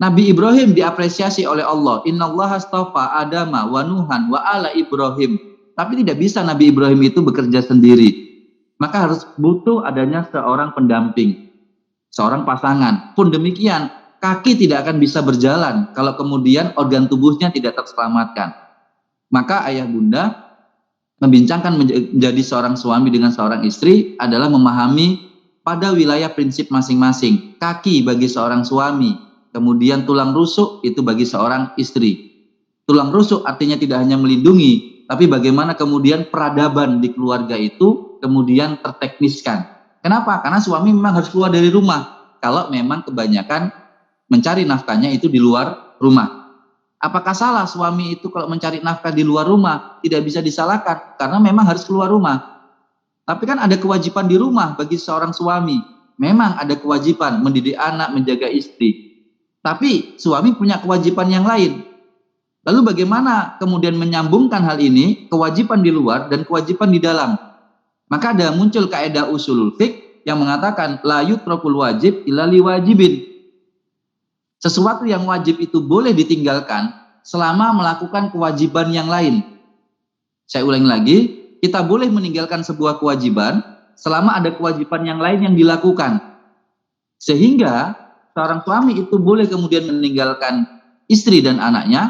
Nabi Ibrahim diapresiasi oleh Allah. Innallaha astafa Adama wa Nuhan wa ala Ibrahim. Tapi tidak bisa Nabi Ibrahim itu bekerja sendiri. Maka harus butuh adanya seorang pendamping, seorang pasangan. Pun demikian, kaki tidak akan bisa berjalan kalau kemudian organ tubuhnya tidak terselamatkan. Maka ayah bunda membincangkan menjadi seorang suami dengan seorang istri adalah memahami pada wilayah prinsip masing-masing. Kaki bagi seorang suami, kemudian tulang rusuk itu bagi seorang istri. Tulang rusuk artinya tidak hanya melindungi, tapi bagaimana kemudian peradaban di keluarga itu kemudian tertekniskan. Kenapa? Karena suami memang harus keluar dari rumah. Kalau memang kebanyakan mencari nafkahnya itu di luar rumah. Apakah salah suami itu kalau mencari nafkah di luar rumah? Tidak bisa disalahkan, karena memang harus keluar rumah. Tapi kan ada kewajiban di rumah bagi seorang suami. Memang ada kewajiban mendidik anak, menjaga istri. Tapi suami punya kewajiban yang lain. Lalu bagaimana kemudian menyambungkan hal ini, kewajiban di luar dan kewajiban di dalam? Maka ada muncul kaidah usulul fiqh yang mengatakan la yutrakul wajib illa liwajibin. Sesuatu yang wajib itu boleh ditinggalkan selama melakukan kewajiban yang lain. Saya ulangi lagi, kita boleh meninggalkan sebuah kewajiban selama ada kewajiban yang lain yang dilakukan. Sehingga seorang suami itu boleh kemudian meninggalkan istri dan anaknya,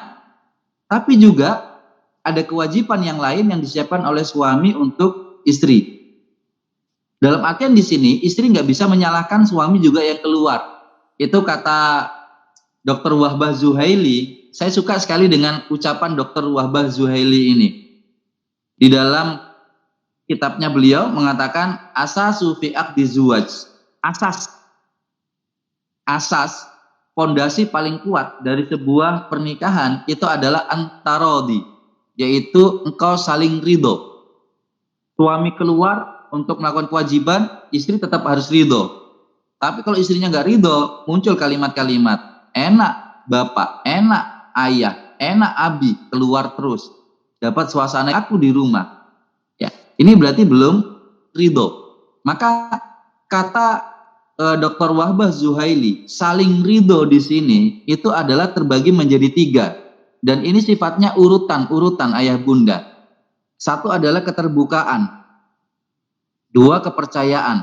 tapi juga ada kewajiban yang lain yang disiapkan oleh suami untuk istri. Dalam artian di sini, istri nggak bisa menyalahkan suami juga yang keluar. Itu kata Dr. Wahbah Zuhaili. Saya suka sekali dengan ucapan Dr. Wahbah Zuhaili ini. Di dalam kitabnya beliau mengatakan asasu fi aqdi zuwaj. Asas fondasi paling kuat dari sebuah pernikahan itu adalah antarodi, yaitu engkau saling ridho. Suami keluar untuk melakukan kewajiban, istri tetap harus ridho. Tapi kalau istrinya nggak ridho, muncul kalimat-kalimat enak bapak, enak ayah, enak abi, keluar terus. Dapat suasana aku di rumah. Ya, ini berarti belum ridho. Maka kata Dr. Wahbah Zuhaili, saling ridho di sini itu adalah terbagi menjadi 3. Dan ini sifatnya urutan ayah bunda. 1 adalah keterbukaan. 2 kepercayaan.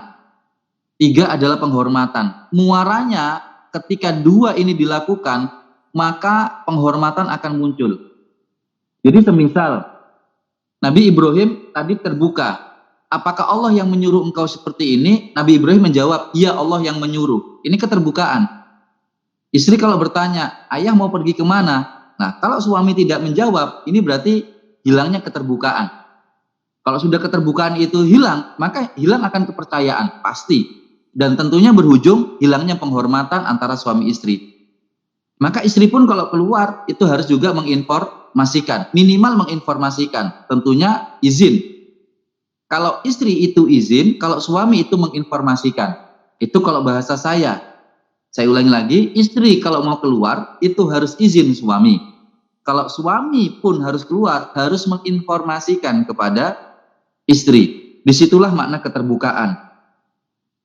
3 adalah penghormatan. Muaranya ketika 2 ini dilakukan, maka penghormatan akan muncul. Jadi semisal Nabi Ibrahim tadi terbuka, apakah Allah yang menyuruh engkau seperti ini? Nabi Ibrahim menjawab, iya Allah yang menyuruh. Ini keterbukaan. Istri kalau bertanya, ayah mau pergi kemana? Nah, kalau suami tidak menjawab, ini berarti hilangnya keterbukaan. Kalau sudah keterbukaan itu hilang, maka hilang akan kepercayaan, pasti. Dan tentunya berujung hilangnya penghormatan antara suami istri. Maka istri pun kalau keluar itu harus juga menginformasikan, minimal menginformasikan, tentunya izin. Kalau istri itu izin, kalau suami itu menginformasikan. Itu kalau bahasa saya ulangi lagi, istri kalau mau keluar itu harus izin suami. Kalau suami pun harus keluar, harus menginformasikan kepada istri. Disitulah makna keterbukaan.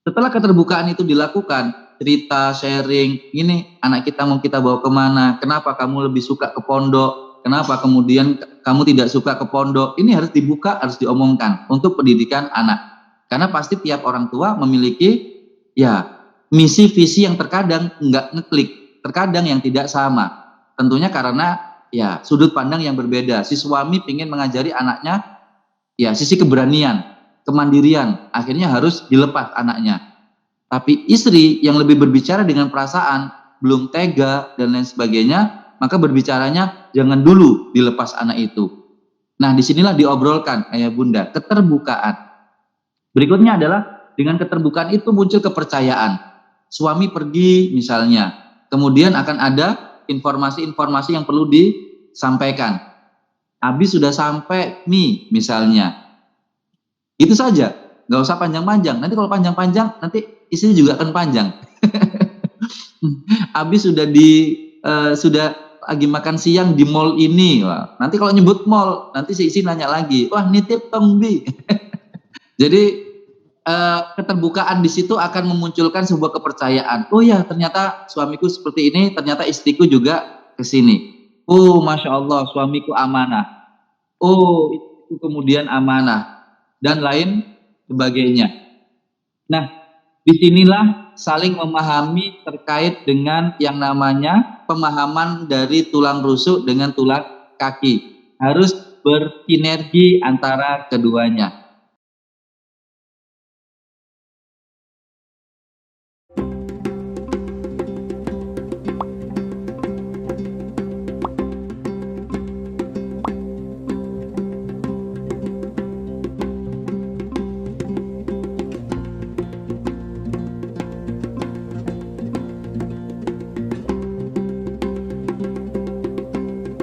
Setelah keterbukaan itu dilakukan, cerita, sharing, ini anak kita mau kita bawa kemana, kenapa kamu lebih suka ke pondok, kenapa kemudian kamu tidak suka ke pondok, ini harus dibuka, harus diomongkan untuk pendidikan anak. Karena pasti tiap orang tua memiliki misi visi yang terkadang nggak ngeklik, terkadang yang tidak sama. Tentunya karena sudut pandang yang berbeda. Si suami ingin mengajari anaknya sisi keberanian, kemandirian, akhirnya harus dilepas anaknya. Tapi istri yang lebih berbicara dengan perasaan, belum tega dan lain sebagainya, maka berbicaranya jangan dulu dilepas anak itu. Nah, disinilah diobrolkan ayah bunda, keterbukaan. Berikutnya adalah dengan keterbukaan itu muncul kepercayaan. Suami pergi misalnya, kemudian akan ada informasi-informasi yang perlu disampaikan. Abi sudah sampai nih misalnya. Itu saja, nggak usah panjang-panjang. Nanti kalau panjang-panjang, nanti istri juga akan panjang. Abi sudah lagi makan siang di mall ini. Wah, nanti kalau nyebut mall, nanti si istri nanya lagi, wah nitip tong bi. Jadi keterbukaan di situ akan memunculkan sebuah kepercayaan. Oh ya, ternyata suamiku seperti ini, ternyata istriku juga ke sini. Oh, masya Allah, suamiku amanah. Oh, itu kemudian amanah dan lain sebagainya. Nah, disinilah saling memahami terkait dengan yang namanya pemahaman dari tulang rusuk dengan tulang kaki. Harus bersinergi antara keduanya.